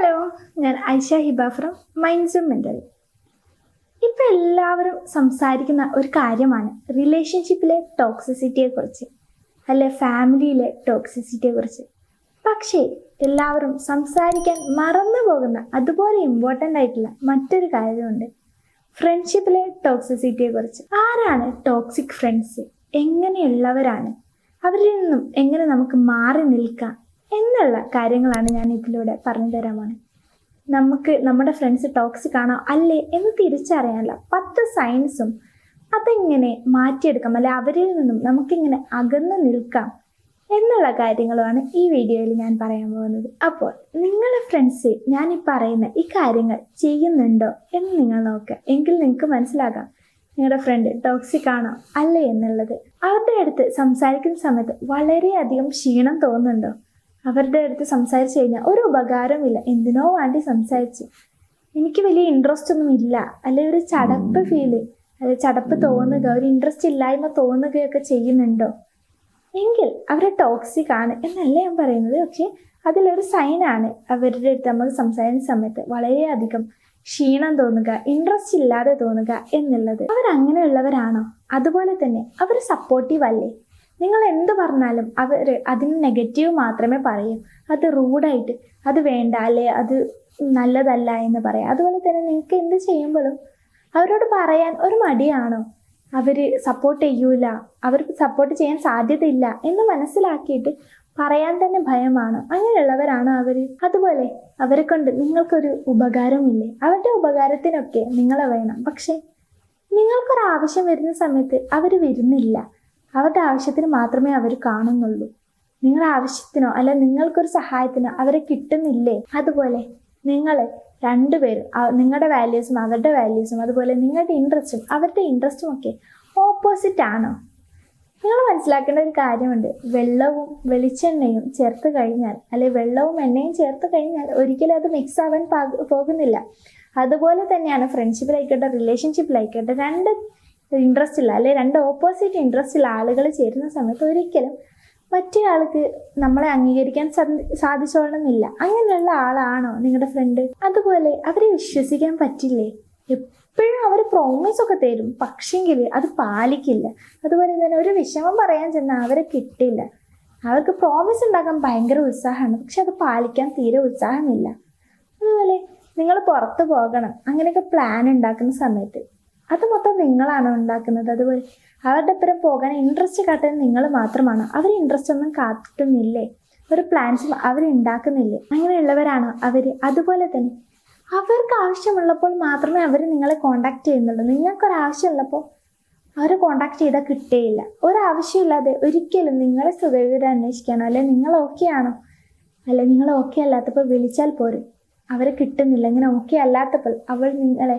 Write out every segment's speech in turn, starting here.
Hello, ഞാൻ Aisha Hiba from മൈൻഡ്സും mental. ഇപ്പം എല്ലാവരും സംസാരിക്കുന്ന ഒരു കാര്യമാണ് റിലേഷൻഷിപ്പിലെ ടോക്സിസിറ്റിയെക്കുറിച്ച്, അല്ലെ ഫാമിലിയിലെ ടോക്സിസിറ്റിയെക്കുറിച്ച്. പക്ഷേ എല്ലാവരും സംസാരിക്കാൻ മറന്നു പോകുന്ന അതുപോലെ ഇമ്പോർട്ടൻ്റ് ആയിട്ടുള്ള മറ്റൊരു കാര്യമുണ്ട്, ഫ്രണ്ട്ഷിപ്പിലെ ടോക്സിസിറ്റിയെക്കുറിച്ച്. ആരാണ് ടോക്സിക് ഫ്രണ്ട്സ്, എങ്ങനെയുള്ളവരാണ്, അവരിൽ നിന്നും എങ്ങനെ നമുക്ക് മാറി നിൽക്കാം എന്നുള്ള കാര്യങ്ങളാണ് ഞാൻ ഇതിലൂടെ പറഞ്ഞു തരാമാണ്. നമുക്ക് നമ്മുടെ ഫ്രണ്ട്സ് ടോക്സിക് ആണോ അല്ലേ എന്ന് തിരിച്ചറിയാനുള്ള 10 സയൻസും അതെങ്ങനെ മാറ്റിയെടുക്കാം, അല്ലെ അവരിൽ നിന്നും നമുക്കിങ്ങനെ അകന്ന് നിൽക്കാം എന്നുള്ള കാര്യങ്ങളുമാണ് ഈ വീഡിയോയിൽ ഞാൻ പറയാൻ പോകുന്നത്. അപ്പോൾ നിങ്ങളുടെ ഫ്രണ്ട്സ് ഞാൻ ഈ പറയുന്ന ഈ കാര്യങ്ങൾ ചെയ്യുന്നുണ്ടോ എന്ന് നിങ്ങൾ നോക്കുക. എങ്കിൽ നിങ്ങൾക്ക് മനസ്സിലാക്കാം നിങ്ങളുടെ ഫ്രണ്ട് ടോക്സിക് ആണോ അല്ലേ എന്നുള്ളത്. അവരുടെ അടുത്ത് സംസാരിക്കുന്ന സമയത്ത് വളരെയധികം ക്ഷീണം തോന്നുന്നുണ്ടോ? അവരുടെ അടുത്ത് സംസാരിച്ചു കഴിഞ്ഞാൽ ഒരു ഉപകാരമില്ല, എന്തിനോ വേണ്ടി സംസാരിച്ച് എനിക്ക് വലിയ ഇൻട്രസ്റ്റ് ഒന്നും ഇല്ല, അല്ലെ ഒരു ചടപ്പ് ഫീല്, അല്ലെ ചടപ്പ് തോന്നുക, ഒരു ഇൻട്രസ്റ്റ് ഇല്ലായ്മ തോന്നുകയൊക്കെ ചെയ്യുന്നുണ്ടോ എങ്കിൽ അവർ ടോക്സിക് ആണ് എന്നല്ല ഞാൻ പറയുന്നത്. പക്ഷെ അതിലൊരു സൈനാണ് അവരുടെ അടുത്ത് നമ്മൾ സംസാരിക്കുന്ന സമയത്ത് വളരെയധികം ക്ഷീണം തോന്നുക, ഇൻട്രസ്റ്റ് ഇല്ലാതെ തോന്നുക എന്നുള്ളത്. അവരങ്ങനെയുള്ളവരാണോ? അതുപോലെ തന്നെ അവർ സപ്പോർട്ടീവ് അല്ലേ? നിങ്ങൾ എന്ത് പറഞ്ഞാലും അവർ അതിന് നെഗറ്റീവ് മാത്രമേ പറയൂ. അത് റൂഡായിട്ട് അത് വേണ്ട, അല്ലെ അത് നല്ലതല്ല എന്ന് പറയാം. അതുപോലെ തന്നെ നിങ്ങൾക്ക് എന്ത് ചെയ്യുമ്പോഴും അവരോട് പറയാൻ ഒരു മടിയാണോ? അവർ സപ്പോർട്ട് ചെയ്യൂല, അവർക്ക് സപ്പോർട്ട് ചെയ്യാൻ സാധ്യതയില്ല എന്ന് മനസ്സിലാക്കിയിട്ട് പറയാൻ തന്നെ ഭയമാണോ? അങ്ങനെയുള്ളവരാണോ അവർ? അതുപോലെ അവരെ കൊണ്ട് നിങ്ങൾക്കൊരു ഉപകാരമില്ലേ? അവരുടെ ഉപകാരത്തിനൊക്കെ നിങ്ങളെ വേണം, പക്ഷെ നിങ്ങൾക്കൊരാവശ്യം വരുന്ന സമയത്ത് അവർ വരുന്നില്ല. അവരുടെ ആവശ്യത്തിന് മാത്രമേ അവർ കാണുന്നുള്ളൂ. നിങ്ങളുടെ ആവശ്യത്തിനോ അല്ല നിങ്ങൾക്കൊരു സഹായത്തിനോ അവരെ കിട്ടുന്നില്ലേ? അതുപോലെ നിങ്ങൾ രണ്ടുപേരും നിങ്ങളുടെ വാല്യൂസും അവരുടെ വാല്യൂസും, അതുപോലെ നിങ്ങളുടെ ഇൻട്രസ്റ്റും അവരുടെ ഇൻട്രസ്റ്റും ഒക്കെ ഓപ്പോസിറ്റ് ആണോ? നിങ്ങൾ മനസ്സിലാക്കേണ്ട ഒരു കാര്യമുണ്ട്, വെള്ളവും വെളിച്ചെണ്ണയും ചേർത്ത് കഴിഞ്ഞാൽ, അല്ലെ വെള്ളവും എണ്ണയും ചേർത്ത് കഴിഞ്ഞാൽ ഒരിക്കലും അത് മിക്സ് ആവാൻ പോകുന്നില്ല. അതുപോലെ തന്നെയാണ് ഫ്രണ്ട്ഷിപ്പിലായിക്കോട്ടെ റിലേഷൻഷിപ്പിലായിക്കോട്ടെ, രണ്ട് ഇൻട്രസ്റ്റ് ഇല്ല, അല്ലെ രണ്ട് ഓപ്പോസിറ്റ് ഇൻട്രസ്റ്റ് ഉള്ള ആളുകൾ ചേരുന്ന സമയത്ത് ഒരിക്കലും മറ്റേ ആൾക്ക് നമ്മളെ അംഗീകരിക്കാൻ സാധിച്ചോളണമെന്നില്ല. അങ്ങനെയുള്ള ആളാണോ നിങ്ങളുടെ ഫ്രണ്ട്? അതുപോലെ അവരെ വിശ്വസിക്കാൻ പറ്റില്ലേ? എപ്പോഴും അവർ പ്രോമിസ് ഒക്കെ തരും, പക്ഷെങ്കിൽ അത് പാലിക്കില്ല. അതുപോലെ തന്നെ ഒരു വിഷമം പറയാൻ ചെന്നാൽ അവരെ കിട്ടില്ല. അവർക്ക് പ്രോമിസ് ഉണ്ടാക്കാൻ ഭയങ്കര ഉത്സാഹമാണ്, പക്ഷെ അത് പാലിക്കാൻ തീരെ ഉത്സാഹമില്ല. അതുപോലെ നിങ്ങൾ പുറത്ത് പോകണം അങ്ങനെയൊക്കെ പ്ലാൻ ഉണ്ടാക്കുന്ന സമയത്ത് അത് മൊത്തം നിങ്ങളാണോ ഉണ്ടാക്കുന്നത്? അതുപോലെ അവരുടെ ഒപ്പം പോകാൻ ഇൻട്രസ്റ്റ് കാട്ടുന്നത് നിങ്ങൾ മാത്രമാണോ? അവർ ഇൻട്രസ്റ്റ് ഒന്നും കാട്ടുന്നില്ലേ? ഒരു പ്ലാൻസും അവർ ഉണ്ടാക്കുന്നില്ലേ? അങ്ങനെയുള്ളവരാണോ അവർ? അതുപോലെ തന്നെ അവർക്ക് ആവശ്യമുള്ളപ്പോൾ മാത്രമേ അവർ നിങ്ങളെ കോണ്ടാക്ട് ചെയ്യുന്നുള്ളൂ. നിങ്ങൾക്കൊരാവശ്യമുള്ളപ്പോൾ അവരെ കോണ്ടാക്ട് ചെയ്താൽ കിട്ടുകയില്ല. ഒരാവശ്യമില്ലാതെ ഒരിക്കലും നിങ്ങളെ സുഖവിവരം അന്വേഷിക്കാനോ, അല്ലെ നിങ്ങൾ ഓക്കെ ആണോ, അല്ലെ നിങ്ങൾ ഓക്കെ അല്ലാത്തപ്പോൾ വിളിച്ചാൽ പോരും. അവരെ കിട്ടുന്നില്ല. ഇങ്ങനെ ഓക്കെ അല്ലാത്തപ്പോൾ അവൾ നിങ്ങളെ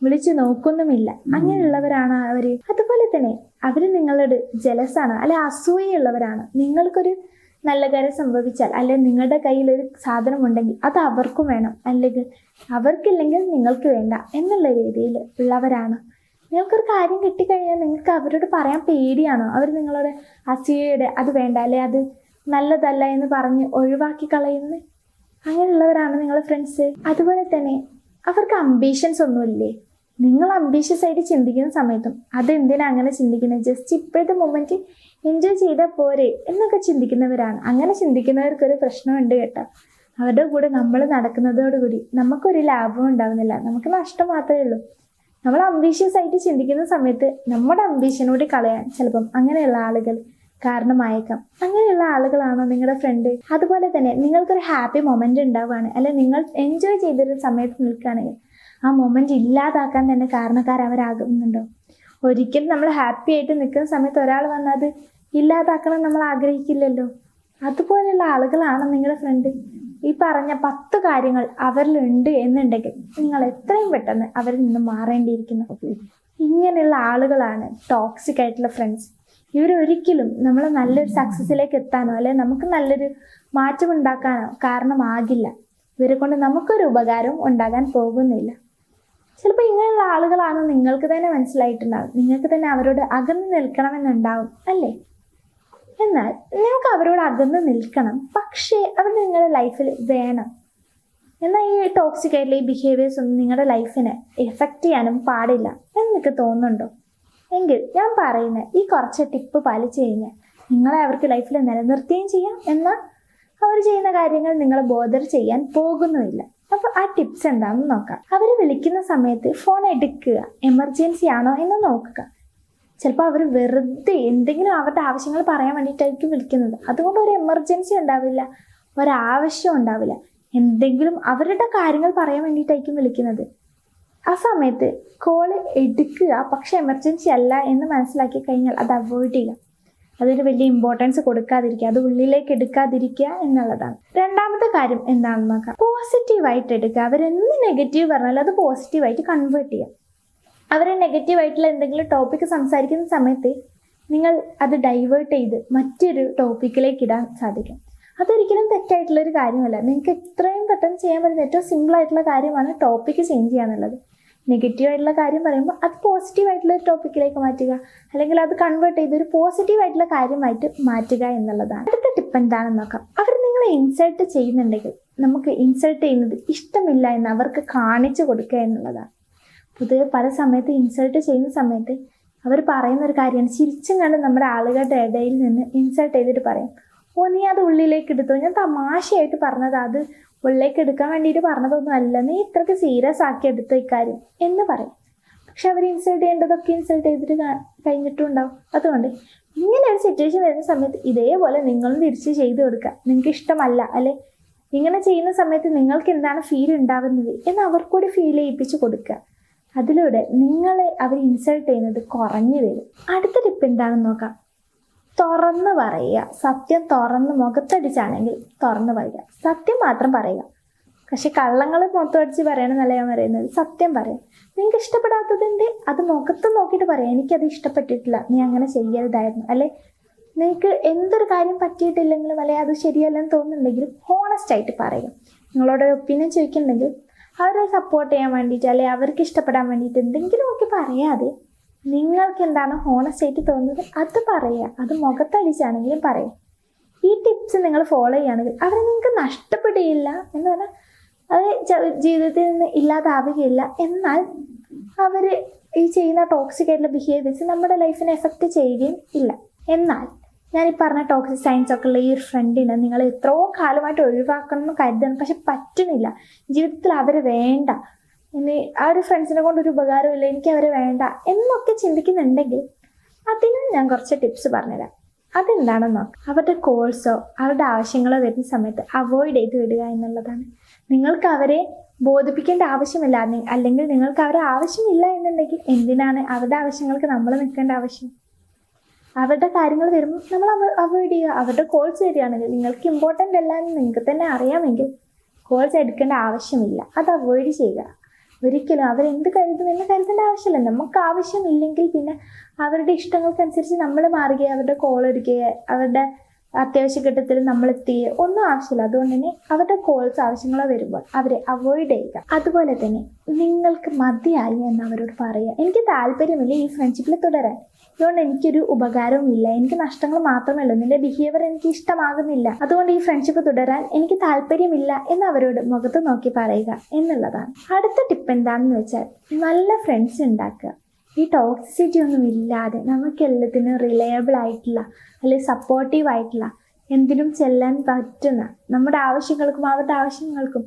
വിളിച്ചു നോക്കുന്നുമില്ല. അങ്ങനെയുള്ളവരാണ് അവർ. അതുപോലെ തന്നെ അവർ നിങ്ങളോട് ജലസാണ്, അല്ലെ അസൂയുള്ളവരാണ്. നിങ്ങൾക്കൊരു നല്ല കാര്യം സംഭവിച്ചാൽ, അല്ലെ നിങ്ങളുടെ കയ്യിൽ ഒരു സാധനം ഉണ്ടെങ്കിൽ അത് അവർക്കും വേണം, അല്ലെങ്കിൽ അവർക്കില്ലെങ്കിൽ നിങ്ങൾക്ക് വേണ്ട എന്നുള്ള രീതിയിൽ ഉള്ളവരാണ്. നിങ്ങൾക്കൊരു കാര്യം കിട്ടിക്കഴിഞ്ഞാൽ നിങ്ങൾക്ക് അവരോട് പറയാൻ പേടിയാണോ? അവർ നിങ്ങളോട് അസൂയയുടെ അത് വേണ്ട, അല്ലെ അത് നല്ലതല്ല എന്ന് പറഞ്ഞ് ഒഴിവാക്കി കളയുന്നു. അങ്ങനെയുള്ളവരാണ് നിങ്ങളുടെ ഫ്രണ്ട്സ്. അതുപോലെ തന്നെ അവർക്ക് അംബീഷൻസ് ഒന്നുമില്ലേ? നിങ്ങൾ അംബീഷ്യസ് ആയിട്ട് ചിന്തിക്കുന്ന സമയത്തും അതെന്തിനാ അങ്ങനെ ചിന്തിക്കുന്നത്, ജസ്റ്റ് ഇപ്പോഴത്തെ മൊമെന്റ് എൻജോയ് ചെയ്താൽ പോരെ എന്നൊക്കെ ചിന്തിക്കുന്നവരാണ്. അങ്ങനെ ചിന്തിക്കുന്നവർക്കൊരു പ്രശ്നമുണ്ട് കേട്ടോ. അവരുടെ കൂടെ നമ്മൾ നടക്കുന്നതോടുകൂടി നമുക്കൊരു ലാഭവും ഉണ്ടാവുന്നില്ല, നമുക്ക് നഷ്ടം മാത്രമേ ഉള്ളൂ. നമ്മൾ അംബീഷ്യസ് ആയിട്ട് ചിന്തിക്കുന്ന സമയത്ത് നമ്മുടെ അംബീഷനോട് കളയാൻ ചിലപ്പം അങ്ങനെയുള്ള ആളുകൾ കാരണമായേക്കാം. അങ്ങനെയുള്ള ആളുകളാണോ നിങ്ങളുടെ ഫ്രണ്ട്? അതുപോലെ തന്നെ നിങ്ങൾക്കൊരു ഹാപ്പി മൊമെന്റ് ഉണ്ടാവുകയാണ്, അല്ലെ നിങ്ങൾ എൻജോയ് ചെയ്തൊരു സമയത്ത് നിൽക്കുകയാണെങ്കിൽ ആ മൊമെന്റ് ഇല്ലാതാക്കാൻ തന്നെ കാരണക്കാരവരാകുന്നുണ്ടോ? ഒരിക്കലും നമ്മൾ ഹാപ്പി ആയിട്ട് നിൽക്കുന്ന സമയത്ത് ഒരാൾ വന്ന് അത് ഇല്ലാതാക്കണം നമ്മൾ ആഗ്രഹിക്കില്ലല്ലോ. അതുപോലെയുള്ള ആളുകളാണ് നിങ്ങളുടെ ഫ്രണ്ട്. ഈ പറഞ്ഞ 10 കാര്യങ്ങൾ അവരിലുണ്ട് എന്നുണ്ടെങ്കിൽ നിങ്ങൾ എത്രയും പെട്ടെന്ന് അവരിൽ നിന്ന് മാറേണ്ടിയിരിക്കുന്നു. ഇങ്ങനെയുള്ള ആളുകളാണ് ടോക്സിക് ആയിട്ടുള്ള ഫ്രണ്ട്സ്. ഇവരൊരിക്കലും നമ്മളെ നല്ലൊരു സക്സസ്സിലേക്ക് എത്താനോ, അല്ലെങ്കിൽ നമുക്ക് നല്ലൊരു മാറ്റം ഉണ്ടാക്കാനോ കാരണമാകില്ല. ഇവരെ കൊണ്ട് നമുക്കൊരു ഉപകാരവും ഉണ്ടാകാൻ പോകുന്നില്ല. ചിലപ്പോൾ ഇങ്ങനെയുള്ള ആളുകളാണ് നിങ്ങൾക്ക് തന്നെ മനസ്സിലായിട്ടുണ്ടാവും. നിങ്ങൾക്ക് തന്നെ അവരോട് അകന്ന് നിൽക്കണമെന്നുണ്ടാവും അല്ലേ? എന്നാൽ നിങ്ങൾക്ക് അവരോട് അകന്ന് നിൽക്കണം, പക്ഷേ അവർ നിങ്ങളുടെ ലൈഫിൽ വേണം. എന്നാൽ ഈ ടോക്സിക് ആയിട്ടുള്ള ഈ ബിഹേവിയേഴ്സ് ഒന്നും നിങ്ങളുടെ ലൈഫിനെ എഫക്റ്റ് ചെയ്യാനും പാടില്ല എന്നൊക്കെ തോന്നുന്നുണ്ടോ? എങ്കിൽ ഞാൻ പറയുന്ന ഈ കുറച്ച് ടിപ്പ് പാലിച്ചു കഴിഞ്ഞാൽ നിങ്ങളെ അവർക്ക് ലൈഫിൽ നിലനിർത്തുകയും ചെയ്യാം, എന്നാൽ അവർ ചെയ്യുന്ന കാര്യങ്ങൾ നിങ്ങളെ ബോധർ ചെയ്യാൻ പോകുന്നുമില്ല. അപ്പോൾ ആ ടിപ്സ് എന്താണെന്ന് നോക്കാം. അവർ വിളിക്കുന്ന സമയത്ത് ഫോൺ എടുക്കുക, എമർജൻസി ആണോ എന്ന് നോക്കുക. ചിലപ്പോൾ അവർ വെറുതെ എന്തെങ്കിലും അവരുടെ ആവശ്യങ്ങൾ പറയാൻ വേണ്ടിയിട്ടായിരിക്കും വിളിക്കുന്നത്. അതുകൊണ്ട് ഒരു എമർജൻസി ഉണ്ടാവില്ല, ഒരാവശ്യം ഉണ്ടാവില്ല, എന്തെങ്കിലും അവരുടെ കാര്യങ്ങൾ പറയാൻ വേണ്ടിയിട്ടായിരിക്കും വിളിക്കുന്നത്. ആ സമയത്ത് കോള് എടുക്കുക, പക്ഷെ എമർജൻസി അല്ല എന്ന് മനസ്സിലാക്കി കഴിഞ്ഞാൽ അത് അവോയ്ഡ് ചെയ്യുക. അതിന് വലിയ ഇമ്പോർട്ടൻസ് കൊടുക്കാതിരിക്കുക, അത് ഉള്ളിലേക്ക് എടുക്കാതിരിക്കുക എന്നുള്ളതാണ്. രണ്ടാമത്തെ കാര്യം എന്താണെന്ന് നോക്കാം. പോസിറ്റീവായിട്ട് എടുക്കുക. അവരെന്ത് നെഗറ്റീവ് പറഞ്ഞാലും അത് പോസിറ്റീവായിട്ട് കൺവേർട്ട് ചെയ്യുക. അവർ നെഗറ്റീവായിട്ടുള്ള എന്തെങ്കിലും ടോപ്പിക്ക് സംസാരിക്കുന്ന സമയത്ത് നിങ്ങൾ അത് ഡൈവേർട്ട് ചെയ്ത് മറ്റൊരു ടോപ്പിക്കിലേക്ക് ഇടാൻ സാധിക്കും. അതൊരിക്കലും തെറ്റായിട്ടുള്ളൊരു കാര്യമല്ല. നിങ്ങൾക്ക് എത്രയും പെട്ടെന്ന് ചെയ്യാൻ പറ്റുന്ന ഏറ്റവും സിമ്പിൾ ആയിട്ടുള്ള കാര്യമാണ് ടോപ്പിക്ക് ചേഞ്ച് ചെയ്യുക എന്നുള്ളത്. നെഗറ്റീവായിട്ടുള്ള കാര്യം പറയുമ്പോൾ അത് പോസിറ്റീവായിട്ടുള്ള ഒരു ടോപ്പിക്കിലേക്ക് മാറ്റുക, അല്ലെങ്കിൽ അത് കൺവേർട്ട് ചെയ്ത് ഒരു പോസിറ്റീവായിട്ടുള്ള കാര്യമായിട്ട് മാറ്റുക എന്നുള്ളതാണ്. അടുത്ത ടിപ്പ് എന്താണെന്ന് നോക്കാം. അവർ നിങ്ങളെ ഇൻസൾട്ട് ചെയ്യുന്നുണ്ടെങ്കിൽ നമുക്ക് ഇൻസൾട്ട് ചെയ്യുന്നത് ഇഷ്ടമില്ല എന്ന് അവർക്ക് കാണിച്ചു കൊടുക്കുക എന്നുള്ളതാണ്. പൊതുവെ പല സമയത്ത് ഇൻസൾട്ട് ചെയ്യുന്ന സമയത്ത് അവർ പറയുന്ന ഒരു കാര്യമാണ്, ചിരിച്ചും കണ്ട് നമ്മുടെ ആളുകളുടെ ഇടയിൽ നിന്ന് ഇൻസൾട്ട് ചെയ്തിട്ട് പറയും, ഓ നീ അത് ഉള്ളിലേക്ക് എടുത്തോ, ഞാൻ തമാശയായിട്ട് പറഞ്ഞത്, അത് ഉള്ളിലേക്ക് എടുക്കാൻ വേണ്ടിയിട്ട് പറഞ്ഞതൊന്നും അല്ല, നീ ഇത്രയ്ക്ക് സീരിയസ് ആക്കി എടുത്തോ ഇക്കാര്യം എന്ന് പറയും. പക്ഷെ അവർ ഇൻസൾട്ട് ചെയ്യേണ്ടതൊക്കെ ഇൻസൾട്ട് ചെയ്തിട്ട് കഴിഞ്ഞിട്ടും ഉണ്ടാവും. അതുകൊണ്ട് ഇങ്ങനെ ഒരു സിറ്റുവേഷൻ വരുന്ന സമയത്ത് ഇതേപോലെ നിങ്ങളും തിരിച്ച് ചെയ്ത് കൊടുക്കുക. നിങ്ങൾക്ക് ഇഷ്ടമല്ല അല്ലെ, ഇങ്ങനെ ചെയ്യുന്ന സമയത്ത് നിങ്ങൾക്ക് എന്താണ് ഫീൽ ഉണ്ടാവുന്നത് എന്ന് അവർക്കൂടി ഫീൽ ചെയ്യിപ്പിച്ച് കൊടുക്കുക. അതിലൂടെ നിങ്ങളെ അവർ ഇൻസൾട്ട് ചെയ്യുന്നത് കുറഞ്ഞു വരും. അടുത്ത ടിപ്പ് എന്താണെന്ന് നോക്കാം. തുറന്ന് പറയുക. സത്യം തുറന്ന് മുഖത്തടിച്ചാണെങ്കിൽ തുറന്ന് പറയുക, സത്യം മാത്രം പറയുക. പക്ഷെ കള്ളങ്ങൾ മൊത്തമടിച്ച് പറയണമെന്നല്ല ഞാൻ പറയുന്നത്, സത്യം പറയാം. നിങ്ങൾക്ക് ഇഷ്ടപ്പെടാത്തതിൻ്റെ അത് മുഖത്ത് നോക്കിയിട്ട് പറയാം, എനിക്കത് ഇഷ്ടപ്പെട്ടിട്ടില്ല, നീ അങ്ങനെ ചെയ്യരുതായിരുന്നു, അല്ലെ നിങ്ങൾക്ക് എന്തൊരു കാര്യം പറ്റിയിട്ടില്ലെങ്കിലും അല്ലെ അത് ശരിയല്ലെന്ന് തോന്നുന്നുണ്ടെങ്കിലും ഹോണസ്റ്റ് ആയിട്ട് പറയുക. നിങ്ങളോട് ഒപ്പീനിയൻ ചോദിക്കുന്നുണ്ടെങ്കിൽ അവരെ സപ്പോർട്ട് ചെയ്യാൻ വേണ്ടിയിട്ട് അല്ലെ അവർക്ക് ഇഷ്ടപ്പെടാൻ വേണ്ടിയിട്ട് എന്തെങ്കിലുമൊക്കെ പറയാതെ നിങ്ങൾക്ക് എന്താണ് ഹോണസ്റ്റ് ആയിട്ട് തോന്നുന്നത് അത് പറയുക. അത് മുഖത്തടിച്ചാണെങ്കിലും പറയാം. ഈ ടിപ്സ് നിങ്ങൾ ഫോളോ ചെയ്യുകയാണെങ്കിൽ അവരെ നിങ്ങൾക്ക് നഷ്ടപ്പെടുകയില്ല എന്ന് പറഞ്ഞാൽ അത് ജീവിതത്തിൽ നിന്ന് ഇല്ലാതാവുകയില്ല. എന്നാൽ അവർ ഈ ചെയ്യുന്ന ടോക്സിക് ആയിട്ടുള്ള ബിഹേവിയേഴ്സ് നമ്മുടെ ലൈഫിനെ എഫക്റ്റ് ചെയ്യുകയും ഇല്ല. എന്നാൽ ഞാൻ ഈ പറഞ്ഞ ടോക്സിക് സൈൻസ് ഒക്കെ ഉള്ള ഈ ഒരു ഫ്രണ്ടിനെ നിങ്ങൾ എത്രയോ കാലമായിട്ട് ഒഴിവാക്കണം എന്ന് കരുതണം, പക്ഷെ പറ്റുന്നില്ല. ജീവിതത്തിൽ അവർ വേണ്ട, ഇനി ആ ഒരു ഫ്രണ്ട്സിനെ കൊണ്ടൊരു ഉപകാരമില്ല, എനിക്ക് അവരെ വേണ്ട എന്നൊക്കെ ചിന്തിക്കുന്നുണ്ടെങ്കിൽ അതിന് ഞാൻ കുറച്ച് ടിപ്സ് പറഞ്ഞുതരാം. അതെന്താണെന്ന് നോക്കാം. അവരുടെ കോൾസോ അവരുടെ ആവശ്യങ്ങളോ വരുന്ന സമയത്ത് അവോയ്ഡ് ചെയ്ത് വിടുക എന്നുള്ളതാണ്. നിങ്ങൾക്ക് അവരെ ബോധിപ്പിക്കേണ്ട ആവശ്യമില്ല, അല്ലെങ്കിൽ നിങ്ങൾക്ക് അവരെ ആവശ്യമില്ല എന്നുണ്ടെങ്കിൽ എന്തിനാണ് അവരുടെ ആവശ്യങ്ങൾക്ക് നമ്മൾ നിൽക്കേണ്ട ആവശ്യം? അവരുടെ കാര്യങ്ങൾ വരുമ്പോൾ നമ്മൾ അവോയ്ഡ് ചെയ്യുക. അവരുടെ കോൾസ് വരികയാണെങ്കിൽ നിങ്ങൾക്ക് ഇമ്പോർട്ടൻ്റ് അല്ല എന്ന് നിങ്ങൾക്ക് തന്നെ അറിയാമെങ്കിൽ കോൾസ് എടുക്കേണ്ട ആവശ്യമില്ല, അത് അവോയ്ഡ് ചെയ്യുക. ഒരിക്കലും അവരെന്ത് കരുതുമെന്ന് കരുതേണ്ട ആവശ്യമില്ല. നമുക്ക് ആവശ്യമില്ലെങ്കിൽ പിന്നെ അവരുടെ ഇഷ്ടങ്ങൾക്കനുസരിച്ച് നമ്മൾ മാറുകയോ അവരുടെ കോൾ എടുക്കുകയോ അവരുടെ അത്യാവശ്യ ഘട്ടത്തിൽ നമ്മൾ എത്തുകയോ ഒന്നും ആവശ്യമില്ല. അതുകൊണ്ട് തന്നെ അവരുടെ കോൾസ് ആവശ്യങ്ങളോ വരുമ്പോൾ അവരെ അവോയ്ഡ് ചെയ്യുക. അതുപോലെ തന്നെ നിങ്ങൾക്ക് മതിയായി എന്ന് അവരോട് പറയുക. എനിക്ക് താല്പര്യമില്ല ഈ ഫ്രണ്ട്ഷിപ്പിൽ തുടരാൻ, അതുകൊണ്ട് എനിക്കൊരു ഉപകാരവും ഇല്ല, എനിക്ക് നഷ്ടങ്ങൾ മാത്രമേ ഉള്ളൂ, നിന്റെ ബിഹേവിയർ എനിക്ക് ഇഷ്ടമാകുന്നില്ല, അതുകൊണ്ട് ഈ ഫ്രണ്ട്ഷിപ്പ് തുടരാൻ എനിക്ക് താല്പര്യമില്ല എന്ന് അവരോട് മുഖത്ത് നോക്കി പറയുക എന്നുള്ളതാണ്. അടുത്ത ടിപ്പ് എന്താണെന്ന് വെച്ചാൽ നല്ല ഫ്രണ്ട്സ് ഉണ്ടാക്കുക. ഈ ടോക്സിസിറ്റി ഒന്നും ഇല്ലാതെ നമുക്ക് എല്ലാത്തിനും റിലയബിൾ ആയിട്ടുള്ള അല്ലെങ്കിൽ സപ്പോർട്ടീവ് ആയിട്ടുള്ള എന്തിനും ചെല്ലാൻ പറ്റുന്ന, നമ്മുടെ ആവശ്യങ്ങൾക്കും അവരുടെ ആവശ്യങ്ങൾക്കും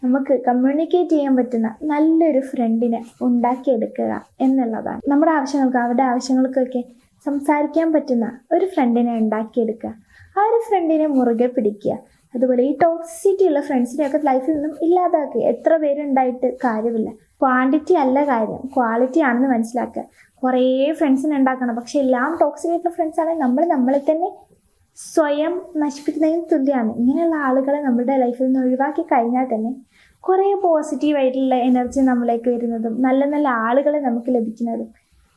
നമുക്ക് കമ്മ്യൂണിക്കേറ്റ് ചെയ്യാൻ പറ്റുന്ന നല്ലൊരു ഫ്രണ്ടിനെ ഉണ്ടാക്കിയെടുക്കുക എന്നുള്ളതാണ്. നമ്മുടെ ആവശ്യങ്ങൾക്കും അവരുടെ ആവശ്യങ്ങൾക്കൊക്കെ സംസാരിക്കാൻ പറ്റുന്ന ഒരു ഫ്രണ്ടിനെ ഉണ്ടാക്കിയെടുക്കുക. ആ ഒരു ഫ്രണ്ടിനെ മുറുകെ പിടിക്കുക. അതുപോലെ ഈ ടോക്സിസിറ്റി ഉള്ള ഫ്രണ്ട്സിനെയൊക്കെ ലൈഫിൽ നിന്നും ഇല്ലാതാക്കുക. എത്ര പേരുണ്ടായിട്ട് കാര്യമില്ല. ക്വാണ്ടിറ്റി അല്ല കാര്യം, ക്വാളിറ്റി ആണെന്ന് മനസ്സിലാക്കുക. കുറേ ഫ്രണ്ട്സിനെ ഉണ്ടാക്കണം, പക്ഷെ എല്ലാം ടോക്സിക് ആയിട്ടുള്ള ഫ്രണ്ട്സ് ആണെങ്കിൽ നമ്മളെ തന്നെ സ്വയം നശിപ്പിക്കുന്നതിന് തുല്യമാണ്. ഇങ്ങനെയുള്ള ആളുകളെ നമ്മുടെ ലൈഫിൽ നിന്ന് ഒഴിവാക്കി കഴിഞ്ഞാൽ തന്നെ കുറേ പോസിറ്റീവായിട്ടുള്ള എനർജി നമ്മളിലേക്ക് വരുന്നതും നല്ല നല്ല ആളുകളെ നമുക്ക് ലഭിക്കുന്നതും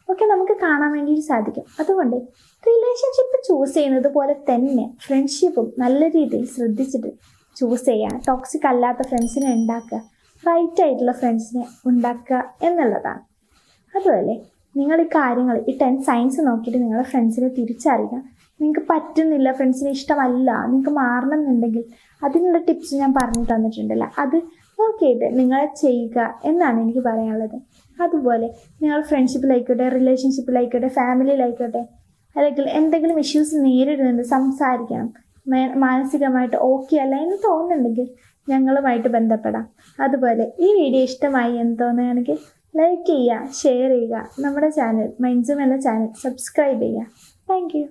ഒക്കെ നമുക്ക് കാണാൻ വേണ്ടിയിട്ട് സാധിക്കും. അതുകൊണ്ട് റിലേഷൻഷിപ്പ് ചൂസ് ചെയ്യുന്നത് പോലെ തന്നെ ഫ്രണ്ട്ഷിപ്പും നല്ല രീതിയിൽ ശ്രദ്ധിച്ചിട്ട് ചൂസ് ചെയ്യുക. ടോക്സിക് അല്ലാത്ത ഫ്രണ്ട്സിനെ ഉണ്ടാക്കുക, റൈറ്റ് ആയിട്ടുള്ള ഫ്രണ്ട്സിനെ ഉണ്ടാക്കുക എന്നുള്ളതാണ്. അതുപോലെ നിങ്ങൾ ഈ കാര്യങ്ങൾ ഈ 10 സയൻസ് നോക്കിയിട്ട് നിങ്ങളുടെ ഫ്രണ്ട്സിനെ തിരിച്ചറിയുക. നിങ്ങൾക്ക് പറ്റുന്നില്ല, ഫ്രണ്ട്സിന് ഇഷ്ടമല്ല, നിങ്ങൾക്ക് മാറണം എന്നുണ്ടെങ്കിൽ അതിനുള്ള ടിപ്സ് ഞാൻ പറഞ്ഞു തന്നിട്ടുണ്ടല്ലോ, അത് നോക്കിയിട്ട് നിങ്ങൾ ചെയ്യുക എന്നാണ് എനിക്ക് പറയാനുള്ളത്. അതുപോലെ നിങ്ങൾ ഫ്രണ്ട്ഷിപ്പിലായിക്കോട്ടെ, റിലേഷൻഷിപ്പിലായിക്കോട്ടെ, ഫാമിലിയിലായിക്കോട്ടെ, അല്ലെങ്കിൽ എന്തെങ്കിലും ഇഷ്യൂസ് നേരിടുന്നുണ്ട്, സംസാരിക്കണം, മാനസികമായിട്ട് ഓക്കെ അല്ല എന്ന് തോന്നുന്നുണ്ടെങ്കിൽ ഞങ്ങളുമായിട്ട് ബന്ധപ്പെടാം. അതുപോലെ ഈ വീഡിയോ ഇഷ്ടമായി എന്ന് തോന്നുകയാണെങ്കിൽ ലൈക്ക് ചെയ്യുക, ഷെയർ ചെയ്യുക, നമ്മുടെ ചാനൽ മൈൻഡ്സും എന്ന ചാനൽ സബ്സ്ക്രൈബ് ചെയ്യുക. Thank you.